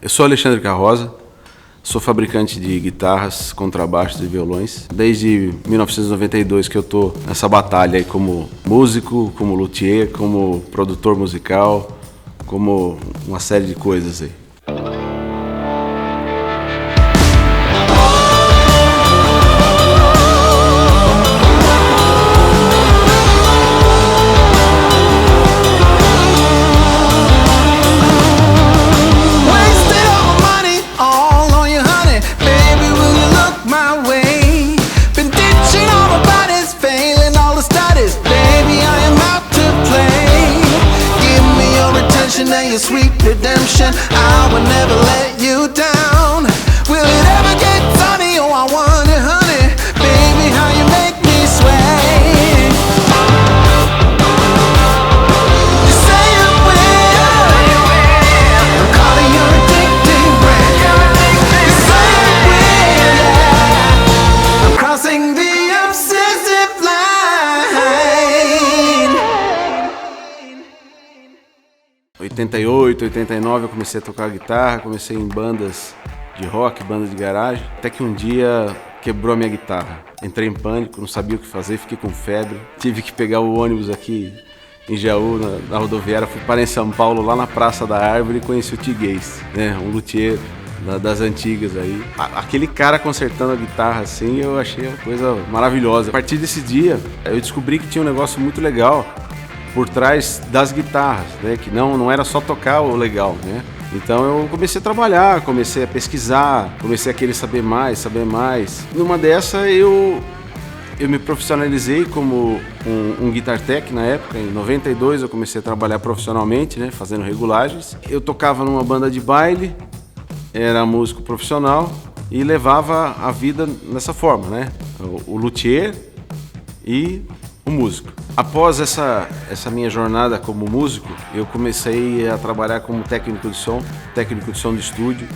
Eu sou Alexandre Carroza, sou fabricante de guitarras, contrabaixos e violões. Desde 1992 que eu tô nessa batalha aí como músico, como luthier, como produtor musical, como uma série de coisas aí. Sweet redemption, I will never let you down. Will it ever get sunny? Oh, I wonder, honey, baby, how you make me sway. You say you will, I'm calling your addicting breath. You say you will, yeah, I'm crossing the obsessive line. 88, 89 eu comecei a tocar guitarra, comecei em bandas de rock, bandas de garagem, até que um dia quebrou a minha guitarra. Entrei em pânico, não sabia o que fazer, fiquei com febre, tive que pegar o ônibus aqui em Jaú, na rodoviária, fui parar em São Paulo, lá na Praça da Árvore, e conheci o Tiguez, né, um luthier das antigas aí. Aquele cara consertando a guitarra assim, eu achei uma coisa maravilhosa. A partir desse dia, eu descobri que tinha um negócio muito legal por trás das guitarras, né? Que não era só tocar o legal, né? Então eu comecei a trabalhar, comecei a pesquisar, comecei a querer saber mais. Numa dessa eu me profissionalizei como um guitar tech na época. Em 92 eu comecei a trabalhar profissionalmente, né? Fazendo regulagens. Eu tocava numa banda de baile, era músico profissional e levava a vida nessa forma, né? O luthier e o músico. Após essa minha jornada como músico, eu comecei a trabalhar como técnico de som de estúdio,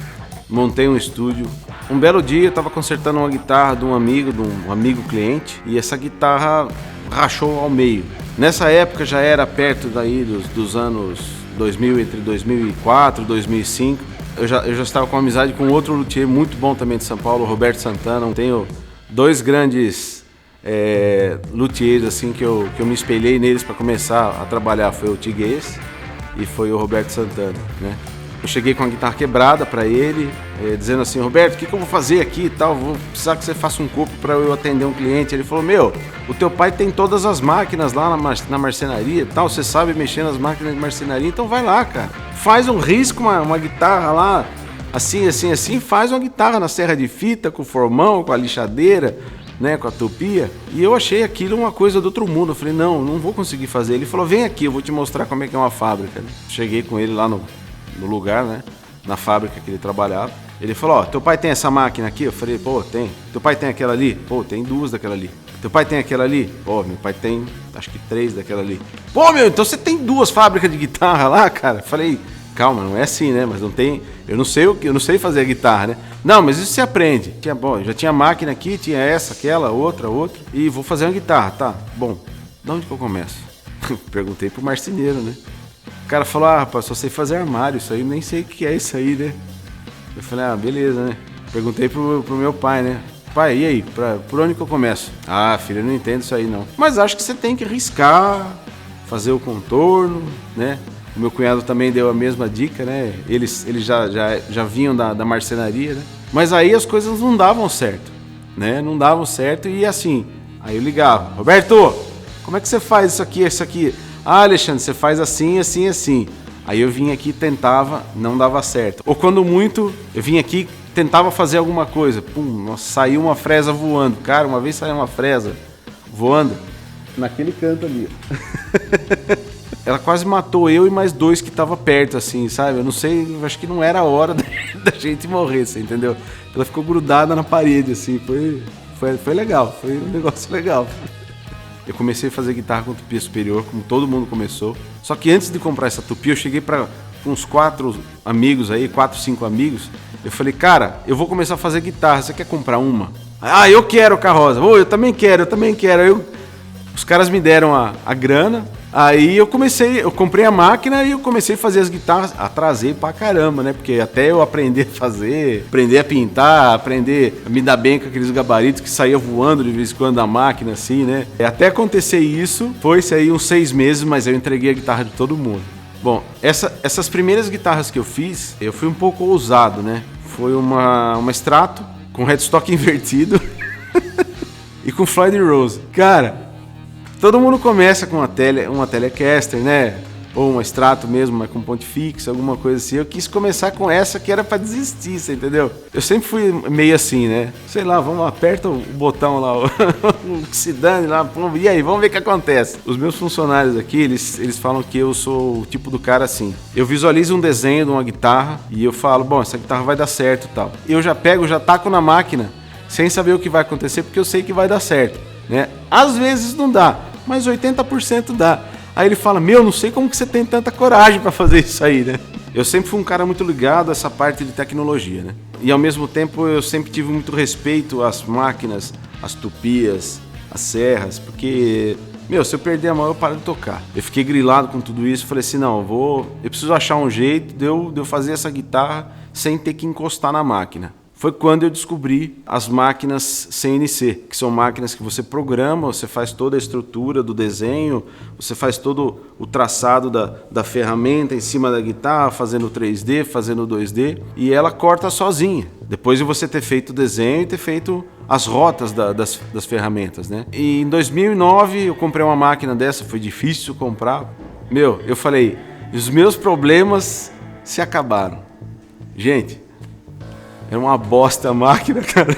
montei um estúdio. Um belo dia eu estava consertando uma guitarra de um amigo cliente, e essa guitarra rachou ao meio. Nessa época já era perto daí dos anos 2000, entre 2004 e 2005. Eu já estava com amizade com outro luthier muito bom também de São Paulo, o Roberto Santana. Eu tenho dois grandes luthiers assim que eu me espelhei neles para começar a trabalhar. Foi o Tiguez e foi o Roberto Santana, né? Eu cheguei com a guitarra quebrada para ele, dizendo assim: Roberto, o que eu vou fazer aqui e tal? Vou precisar que você faça um corpo para eu atender um cliente. Ele falou: meu, o teu pai tem todas as máquinas lá na marcenaria e tal, você sabe mexer nas máquinas de marcenaria, então vai lá, cara, faz um risco, uma guitarra lá, assim, faz uma guitarra na serra de fita, com o formão, com a lixadeira, né, com a tupia. E eu achei aquilo uma coisa do outro mundo. Eu falei: não vou conseguir fazer. Ele falou: vem aqui, eu vou te mostrar como é que é uma fábrica. Cheguei com ele lá no lugar, né, na fábrica que ele trabalhava. Ele falou: ó, teu pai tem essa máquina aqui? Eu falei: pô, tem. Teu pai tem aquela ali? Pô, tem duas daquela ali. Teu pai tem aquela ali? Pô, meu pai tem, acho que 3 daquela ali. Pô, meu, então você tem 2 fábricas de guitarra lá, cara? Eu falei: calma, não é assim, né? Mas não tem, eu não sei fazer a guitarra, né? Não, mas isso você aprende. Já tinha máquina aqui, tinha essa, aquela, outra, e vou fazer uma guitarra, tá? Bom, de onde que eu começo? Perguntei pro marceneiro, né? O cara falou: ah, rapaz, só sei fazer armário, isso aí, nem sei o que é isso aí, né? Eu falei: ah, beleza, né? Perguntei pro meu pai, né? Pai, e aí, por onde que eu começo? Ah, filho, eu não entendo isso aí não. Mas acho que você tem que riscar, fazer o contorno, né? O meu cunhado também deu a mesma dica, né? Eles já vinham da marcenaria, né? Mas aí as coisas não davam certo, né? Não davam certo e assim, aí eu ligava: Roberto, como é que você faz isso aqui? Ah, Alexandre, você faz assim. Aí eu vinha aqui, tentava, não dava certo. Ou quando muito, eu vinha aqui, tentava fazer alguma coisa. Pum, nossa, saiu uma fresa voando. Cara, uma vez saiu uma fresa voando naquele canto ali. Ela quase matou eu e mais 2 que estavam perto, assim, sabe? Eu não sei, eu acho que não era a hora da gente morrer, você entendeu? Ela ficou grudada na parede, assim, foi legal, foi um negócio legal. Eu comecei a fazer guitarra com tupia superior, como todo mundo começou. Só que antes de comprar essa tupia, eu cheguei para uns 4 amigos aí, 4, 5 amigos. Eu falei: cara, eu vou começar a fazer guitarra, você quer comprar uma? Ah, eu quero, Carroza. Eu também quero. Aí eu Os caras me deram a grana, aí eu comprei a máquina e eu comecei a fazer as guitarras. Atrasei pra caramba, né? Porque até eu aprender a fazer, aprender a pintar, aprender a me dar bem com aqueles gabaritos que saía voando de vez em quando da máquina, assim, né? Até acontecer isso, foi-se aí uns 6 meses, mas eu entreguei a guitarra de todo mundo. Bom, essas primeiras guitarras que eu fiz, eu fui um pouco ousado, né? Foi uma Strato com headstock invertido e com Floyd Rose. Cara, todo mundo começa com uma Telecaster, né? Ou uma Strato mesmo, mas com ponte fixa, alguma coisa assim. Eu quis começar com essa que era pra desistir, você entendeu? Eu sempre fui meio assim, né? Sei lá, aperta o botão lá, o que se dane lá, e aí, vamos ver o que acontece. Os meus funcionários aqui, eles falam que eu sou o tipo do cara assim. Eu visualizo um desenho de uma guitarra e eu falo, bom, essa guitarra vai dar certo e tal. Eu já taco na máquina, sem saber o que vai acontecer, porque eu sei que vai dar certo, né? Às vezes não dá, mas 80% dá. Aí ele fala, não sei como que você tem tanta coragem pra fazer isso aí, né? Eu sempre fui um cara muito ligado a essa parte de tecnologia, né? E ao mesmo tempo eu sempre tive muito respeito às máquinas, às tupias, às serras, porque, se eu perder a mão eu paro de tocar. Eu fiquei grilado com tudo isso, falei assim, eu preciso achar um jeito de eu fazer essa guitarra sem ter que encostar na máquina. Foi quando eu descobri as máquinas CNC, que são máquinas que você programa, você faz toda a estrutura do desenho, você faz todo o traçado da ferramenta em cima da guitarra, fazendo 3D, fazendo 2D, e ela corta sozinha. Depois de você ter feito o desenho e ter feito as rotas das ferramentas, né? E em 2009 eu comprei uma máquina dessa, foi difícil comprar. Eu falei, os meus problemas se acabaram. Gente, era uma bosta a máquina, cara.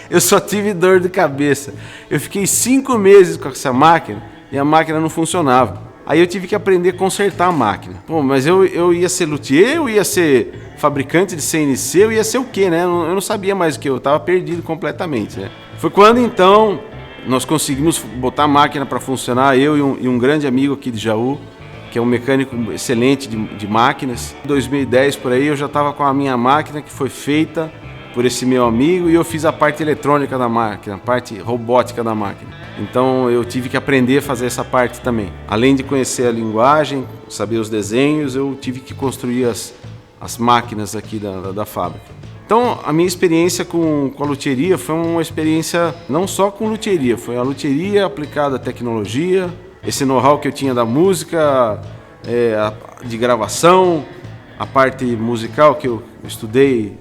Eu só tive dor de cabeça. Eu fiquei 5 meses com essa máquina e a máquina não funcionava. Aí eu tive que aprender a consertar a máquina. Pô, mas eu ia ser luthier, eu ia ser fabricante de CNC, eu ia ser o quê, né? Eu não sabia mais o que, eu tava perdido completamente, né? Foi quando, então, nós conseguimos botar a máquina para funcionar, eu e um grande amigo aqui de Jaú, que é um mecânico excelente de máquinas. Em 2010, por aí, eu já estava com a minha máquina, que foi feita por esse meu amigo, e eu fiz a parte eletrônica da máquina, a parte robótica da máquina. Então, eu tive que aprender a fazer essa parte também. Além de conhecer a linguagem, saber os desenhos, eu tive que construir as máquinas aqui da fábrica. Então, a minha experiência com a luthieria foi uma experiência não só com luthieria, foi a luthieria aplicada à tecnologia, esse know-how que eu tinha da música, de gravação, a parte musical que eu estudei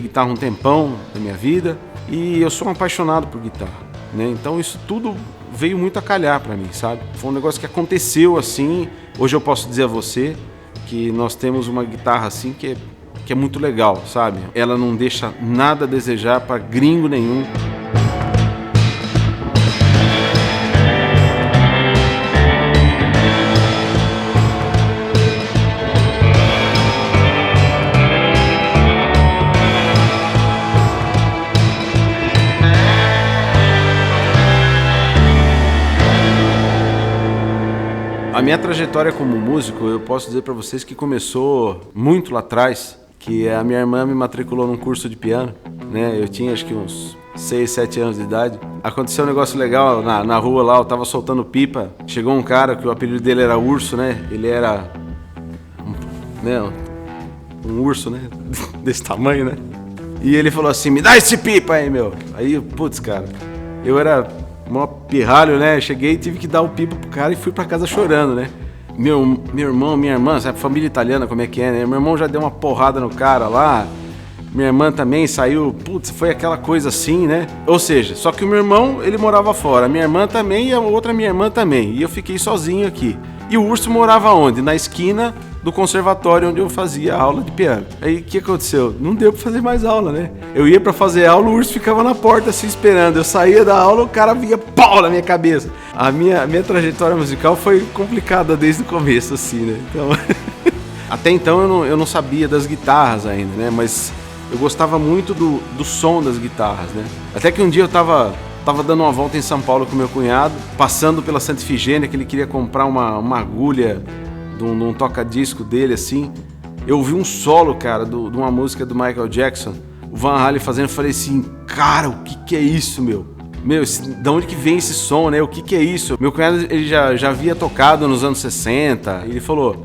guitarra um tempão da minha vida, e eu sou um apaixonado por guitarra, né? Então isso tudo veio muito a calhar para mim, sabe? Foi um negócio que aconteceu assim. Hoje eu posso dizer a você que nós temos uma guitarra assim que é muito legal, sabe? Ela não deixa nada a desejar para gringo nenhum. A minha trajetória como músico, eu posso dizer para vocês que começou muito lá atrás, que a minha irmã me matriculou num curso de piano, né? Eu tinha acho que uns 6, 7 anos de idade. Aconteceu um negócio legal na rua lá, eu tava soltando pipa, chegou um cara que o apelido dele era Urso, né? Ele era um urso, né? Desse tamanho, né? E ele falou assim, me dá esse pipa aí, meu. Aí, putz, cara, eu era mó pirralho, né? Cheguei e tive que dar o pipa pro cara e fui pra casa chorando, né? Meu irmão, minha irmã, sabe, família italiana como é que é, né? Meu irmão já deu uma porrada no cara lá, minha irmã também saiu, putz, foi aquela coisa assim, né? Ou seja, só que o meu irmão, ele morava fora, a minha irmã também e a outra minha irmã também, e eu fiquei sozinho aqui. E o Urso morava onde? Na esquina do conservatório onde eu fazia aula de piano. Aí o que aconteceu? Não deu pra fazer mais aula, né? Eu ia pra fazer aula, o Urso ficava na porta assim esperando. Eu saía da aula, o cara vinha pau na minha cabeça. A minha trajetória musical foi complicada desde o começo, assim, né? Então, até então eu não sabia das guitarras ainda, né? Mas eu gostava muito do som das guitarras, né? Até que um dia eu tava dando uma volta em São Paulo com meu cunhado, passando pela Santa Ifigênia, que ele queria comprar uma agulha de um toca-disco dele, assim. Eu ouvi um solo, cara, de uma música do Michael Jackson, o Van Halen fazendo, eu falei assim, cara, o que é isso, meu? meu, de onde que vem esse som, né? O que é isso? Meu cunhado, ele já havia tocado nos anos 60, e ele falou,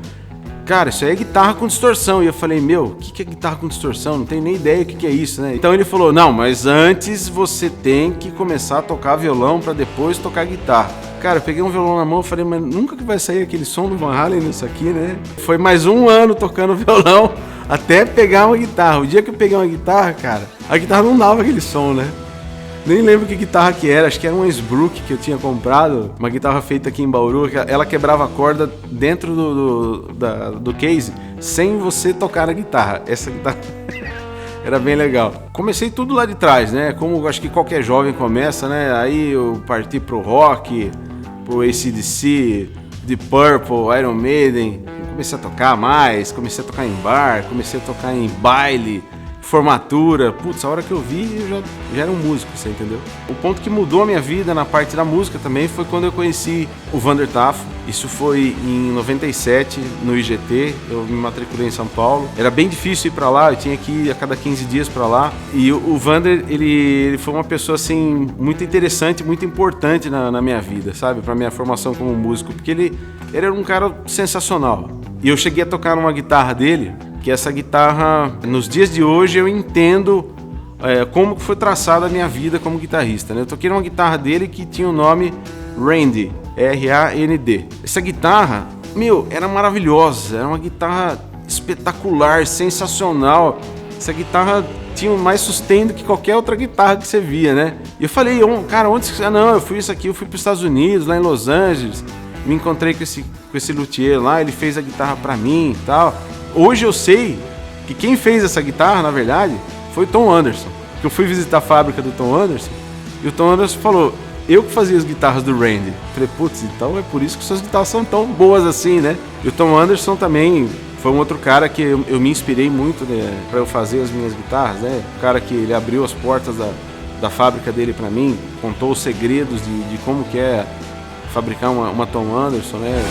cara, isso aí é guitarra com distorção. E eu falei, meu, o que é guitarra com distorção? Não tenho nem ideia o que é isso, né? Então ele falou, não, mas antes você tem que começar a tocar violão pra depois tocar guitarra. Cara, eu peguei um violão na mão e falei, mas nunca que vai sair aquele som do Van Halen nisso aqui, né? Foi mais um ano tocando violão até pegar uma guitarra. O dia que eu peguei uma guitarra, cara, a guitarra não dava aquele som, né? Nem lembro que guitarra que era, acho que era uma Sbrook que eu tinha comprado, uma guitarra feita aqui em Bauru, que ela quebrava a corda dentro do case, sem você tocar a guitarra. Essa guitarra era bem legal. Comecei tudo lá de trás, né? Como acho que qualquer jovem começa, né? Aí eu parti pro rock, pro AC/DC, Deep Purple, Iron Maiden. Comecei a tocar mais, comecei a tocar em bar, comecei a tocar em baile, formatura. Putz, a hora que eu vi, eu já era um músico, você entendeu? O ponto que mudou a minha vida na parte da música também foi quando eu conheci o Vander Tafo. Isso foi em 97, no IGT. Eu me matriculei em São Paulo. Era bem difícil ir pra lá, eu tinha que ir a cada 15 dias pra lá. E o Vander, ele foi uma pessoa, assim, muito interessante, muito importante na minha vida, sabe? Pra minha formação como músico, porque ele era um cara sensacional. E eu cheguei a tocar numa guitarra dele, que essa guitarra, nos dias de hoje, eu entendo como foi traçada a minha vida como guitarrista, né? Eu toquei numa guitarra dele que tinha o nome Randy, R-A-N-D. Essa guitarra, meu, era maravilhosa, era uma guitarra espetacular, sensacional. Essa guitarra tinha mais sustento do que qualquer outra guitarra que você via, né? E eu falei, cara, onde você... Não, eu fui para os Estados Unidos, lá em Los Angeles, me encontrei com esse luthier lá, ele fez a guitarra pra mim e tal. Hoje eu sei que quem fez essa guitarra, na verdade, foi o Tom Anderson. Eu fui visitar a fábrica do Tom Anderson e o Tom Anderson falou, eu que fazia as guitarras do Randy. Falei, putz, então é por isso que suas guitarras são tão boas assim, né? E o Tom Anderson também foi um outro cara que eu me inspirei muito, né, para eu fazer as minhas guitarras, né? O cara que ele abriu as portas da fábrica dele para mim, contou os segredos de como que é fabricar uma Tom Anderson, né?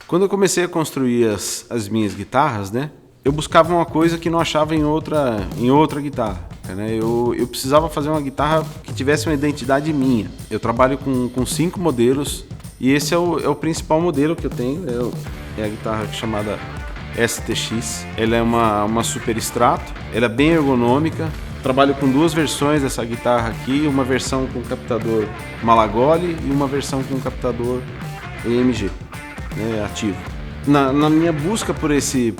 Quando eu comecei a construir as minhas guitarras, né, eu buscava uma coisa que não achava em outra guitarra, né? Eu precisava fazer uma guitarra que tivesse uma identidade minha. Eu trabalho com 5 modelos e esse é o principal modelo que eu tenho. É a guitarra chamada STX. Ela é uma Super Strato, ela é bem ergonômica. Trabalho com 2 versões dessa guitarra aqui, uma versão com captador Malagoli e uma versão com captador EMG. Né, ativo. Na minha busca por esse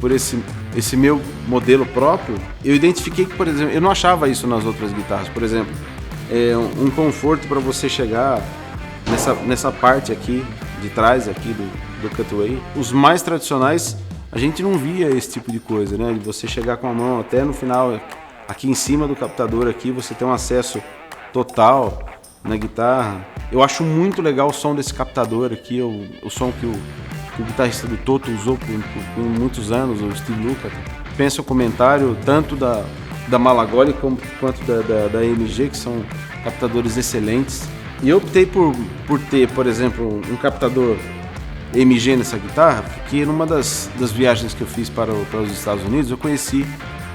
meu modelo próprio, eu identifiquei que, por exemplo, eu não achava isso nas outras guitarras. Por exemplo, um conforto para você chegar nessa parte aqui de trás aqui do cutaway. Os mais tradicionais, a gente não via esse tipo de coisa, né? De você chegar com a mão até no final, aqui em cima do captador aqui, você tem um acesso total na guitarra. Eu acho muito legal o som desse captador aqui, o som que o guitarrista do Toto usou por muitos anos, o Steve Lukather. Pensa o comentário tanto da Malagoli quanto da AMG, que são captadores excelentes. E eu optei por ter, por exemplo, um captador AMG nessa guitarra, porque numa das viagens que eu fiz para os Estados Unidos, eu conheci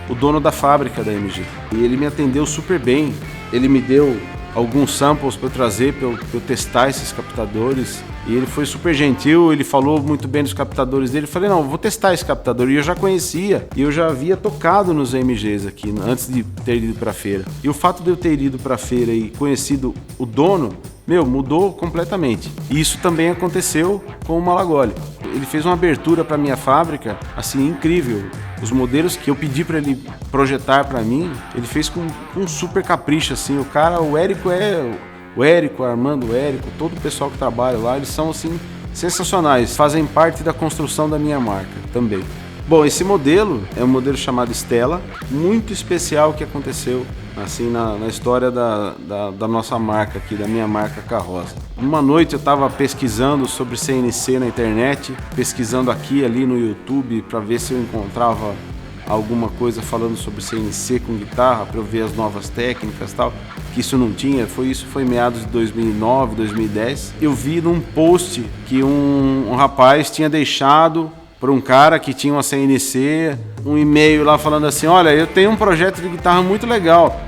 o dono da fábrica da AMG. E ele me atendeu super bem, ele me deu alguns samples para eu trazer, para eu testar esses captadores, e ele foi super gentil, ele falou muito bem dos captadores dele. Eu falei, não, vou testar esse captador, e eu já conhecia, e eu já havia tocado nos AMGs aqui, antes de ter ido para a feira. E o fato de eu ter ido para a feira e conhecido o dono, mudou completamente. E isso também aconteceu com o Malagoli. Ele fez uma abertura para minha fábrica, assim, incrível. Os modelos que eu pedi para ele projetar para mim, ele fez com um super capricho, assim. O Érico, Armando, todo o pessoal que trabalha lá, eles são, assim, sensacionais. Fazem parte da construção da minha marca também. Bom, esse modelo é um modelo chamado Stella, muito especial que aconteceu assim na história da nossa marca aqui, da minha marca Carroza. Uma noite eu estava pesquisando sobre CNC na internet, pesquisando aqui ali no YouTube para ver se eu encontrava alguma coisa falando sobre CNC com guitarra, para eu ver as novas técnicas e tal, que isso não tinha. Isso foi meados de 2009, 2010. Eu vi num post que um rapaz tinha deixado para um cara que tinha uma CNC, um e-mail lá falando assim: olha, eu tenho um projeto de guitarra muito legal,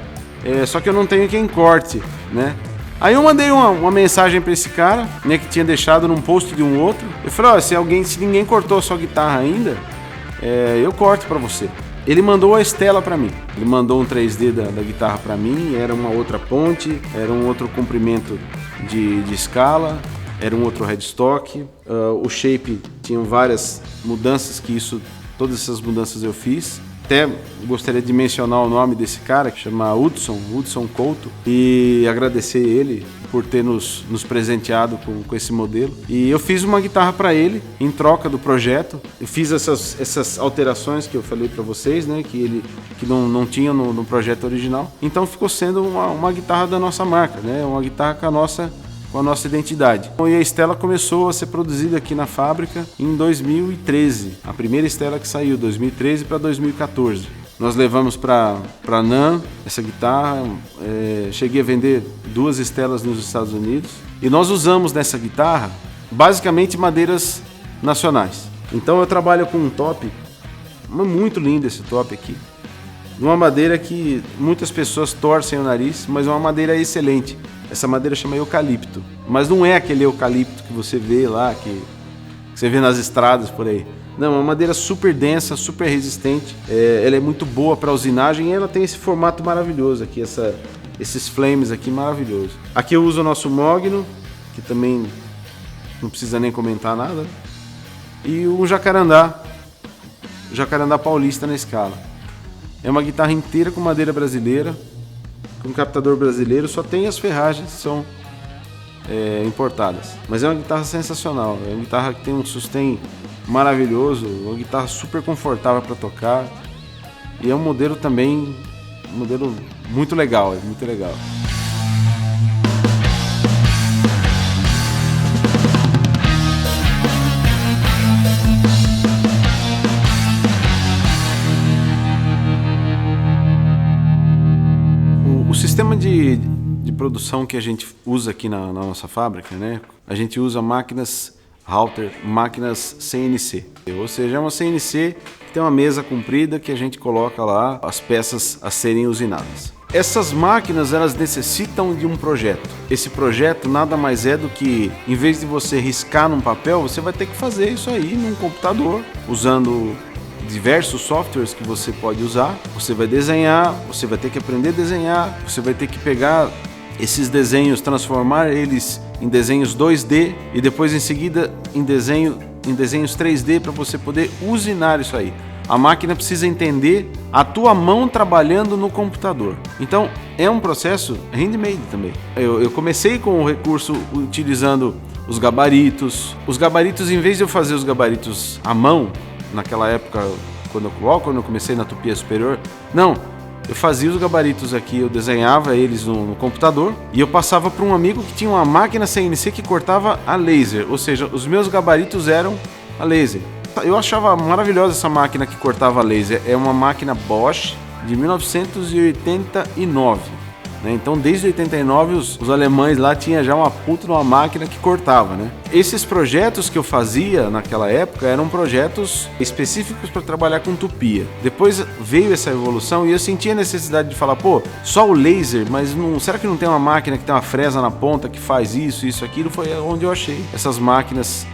só que eu não tenho quem corte, né? Aí eu mandei uma mensagem para esse cara, né, que tinha deixado num post de um outro. Eu falei: ó, se ninguém cortou a sua guitarra ainda, eu corto para você. Ele mandou a Estela para mim. Ele mandou um 3D da guitarra para mim, era uma outra ponte, era um outro comprimento de escala, era um outro headstock. O shape tinha várias mudanças, todas essas mudanças eu fiz. Até gostaria de mencionar o nome desse cara, que chama Hudson Couto, e agradecer ele por ter nos presenteado com esse modelo. E eu fiz uma guitarra para ele em troca do projeto. Eu fiz essas alterações que eu falei para vocês, né, que não tinha no projeto original. Então ficou sendo uma guitarra da nossa marca, né, uma guitarra com a nossa identidade. E a Estela começou a ser produzida aqui na fábrica em 2013. A primeira Estela que saiu, 2013 para 2014. Nós levamos para NAMM essa guitarra, cheguei a vender 2 Estelas nos Estados Unidos. E nós usamos nessa guitarra, basicamente, madeiras nacionais. Então eu trabalho com um top, muito lindo esse top aqui. Uma madeira que muitas pessoas torcem o nariz, mas é uma madeira excelente. Essa madeira chama eucalipto, mas não é aquele eucalipto que você vê lá, que você vê nas estradas por aí. Não, é uma madeira super densa, super resistente. Ela é muito boa para usinagem e ela tem esse formato maravilhoso aqui, esses flames aqui maravilhosos. Aqui eu uso o nosso Mogno, que também não precisa nem comentar nada. E o Jacarandá Paulista na escala. É uma guitarra inteira com madeira brasileira, com captador brasileiro, só tem as ferragens que são importadas. Mas é uma guitarra sensacional, é uma guitarra que tem um sustain maravilhoso, uma guitarra super confortável para tocar. E é um modelo também, muito legal, muito legal. O sistema de produção que a gente usa aqui na nossa fábrica, né? A gente usa máquinas Halter, máquinas CNC. Ou seja, é uma CNC que tem uma mesa comprida que a gente coloca lá as peças a serem usinadas. Essas máquinas, elas necessitam de um projeto. Esse projeto nada mais é do que, em vez de você riscar num papel, você vai ter que fazer isso aí num computador, usando diversos softwares que você pode usar. Você vai desenhar, você vai ter que aprender a desenhar, você vai ter que pegar esses desenhos, transformar eles em desenhos 2D e depois em seguida em desenhos 3D para você poder usinar isso aí. A máquina precisa entender a tua mão trabalhando no computador. Então é um processo handmade também. Eu comecei com o recurso utilizando os gabaritos. Os gabaritos, em vez de eu fazer os gabaritos à mão, naquela época, quando eu comecei na Tupia Superior, não, eu fazia os gabaritos aqui, eu desenhava eles no computador e eu passava para um amigo que tinha uma máquina CNC que cortava a laser, ou seja, os meus gabaritos eram a laser. Eu achava maravilhosa essa máquina que cortava a laser, é uma máquina Bosch de 1989. Então, desde 89, os alemães lá tinham já uma puta numa máquina que cortava, né? Esses projetos que eu fazia naquela época eram projetos específicos para trabalhar com tupia. Depois veio essa evolução e eu senti a necessidade de falar, pô, só o laser, mas será que não tem uma máquina que tem uma fresa na ponta que faz isso, aquilo? Foi onde eu achei essas máquinas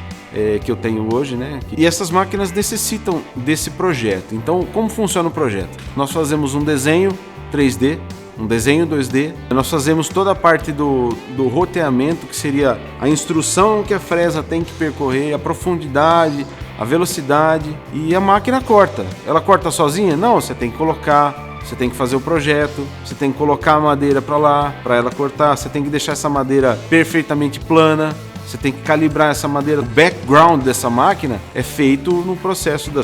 que eu tenho hoje, né? E essas máquinas necessitam desse projeto. Então, como funciona o projeto? Nós fazemos um desenho 3D, um desenho 2D, nós fazemos toda a parte do roteamento, que seria a instrução que a fresa tem que percorrer, a profundidade, a velocidade, e a máquina corta. Ela corta sozinha? Não, você tem que colocar, você tem que fazer o projeto, você tem que colocar a madeira para lá, para ela cortar, você tem que deixar essa madeira perfeitamente plana, você tem que calibrar essa madeira. O background dessa máquina é feito no processo da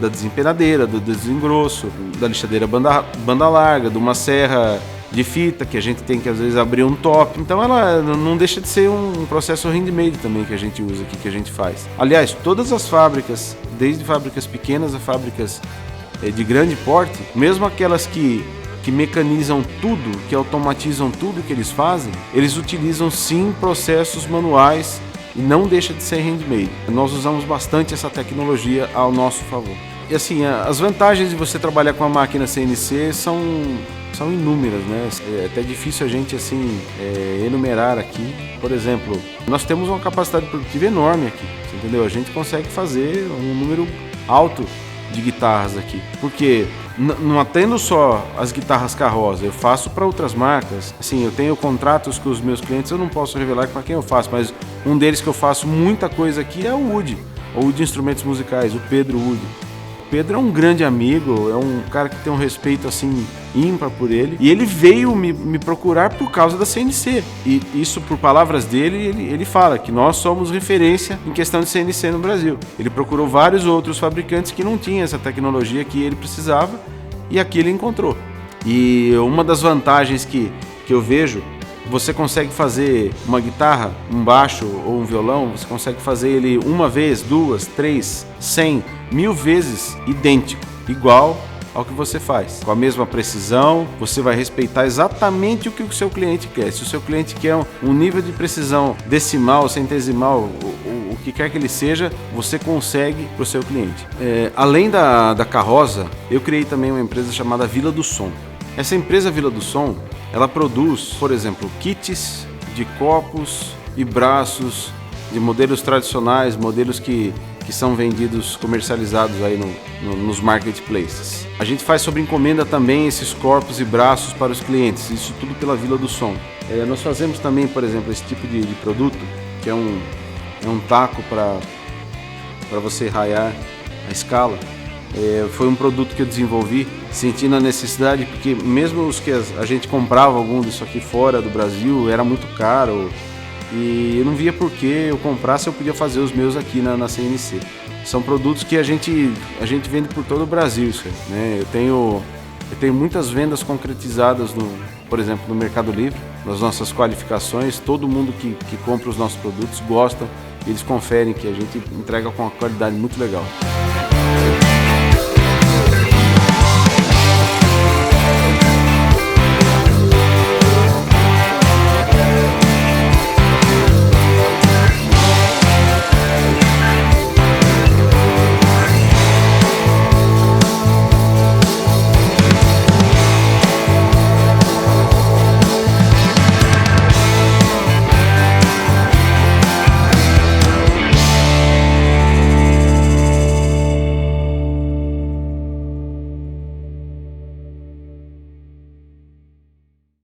desempenadeira, do desengrosso, da lixadeira banda larga, de uma serra de fita, que a gente tem que às vezes abrir um top. Então ela não deixa de ser um processo handmade também que a gente usa aqui, que a gente faz. Aliás, todas as fábricas, desde fábricas pequenas a fábricas de grande porte, mesmo aquelas que mecanizam tudo, que automatizam tudo que eles fazem, eles utilizam sim processos manuais e não deixa de ser handmade. Nós usamos bastante essa tecnologia ao nosso favor. E assim, as vantagens de você trabalhar com a máquina CNC são inúmeras, né? É até difícil a gente assim enumerar aqui. Por exemplo, nós temos uma capacidade produtiva enorme aqui, entendeu? A gente consegue fazer um número alto de guitarras aqui, porque não atendo só as guitarras Carroza, eu faço para outras marcas. Assim, eu tenho contratos com os meus clientes, eu não posso revelar para quem eu faço, mas um deles que eu faço muita coisa aqui é o Woody Instrumentos Musicais, o Pedro Woody. O Pedro é um grande amigo, é um cara que tem um respeito assim ímpar por ele, e ele veio me procurar por causa da CNC, e isso por palavras dele, ele fala que nós somos referência em questão de CNC no Brasil. Ele procurou vários outros fabricantes que não tinham essa tecnologia que ele precisava, e aqui ele encontrou. E uma das vantagens que eu vejo, você consegue fazer uma guitarra, um baixo ou um violão, você consegue fazer ele uma vez, 2, 3, 100, 1000 vezes idêntico, igual ao que você faz. Com a mesma precisão, você vai respeitar exatamente o que o seu cliente quer. Se o seu cliente quer um nível de precisão decimal, centesimal, o que quer que ele seja, você consegue para o seu cliente. Além da Carroza, eu criei também uma empresa chamada Vila do Som. Essa empresa Vila do Som, ela produz, por exemplo, kits de copos e braços de modelos tradicionais, modelos que são vendidos, comercializados aí nos marketplaces. A gente faz sob encomenda também esses corpos e braços para os clientes, isso tudo pela Vila do Som. Nós fazemos também, por exemplo, esse tipo de produto, que é um taco para você raiar a escala. Foi um produto que eu desenvolvi sentindo a necessidade, porque mesmo os que a gente comprava algum disso aqui fora do Brasil, era muito caro, e eu não via por que eu comprasse, eu podia fazer os meus aqui na CNC. São produtos que a gente vende por todo o Brasil, isso aí, né? Eu tenho muitas vendas concretizadas, por exemplo, no Mercado Livre, nas nossas qualificações. Todo mundo que compra os nossos produtos gosta, eles conferem que a gente entrega com uma qualidade muito legal.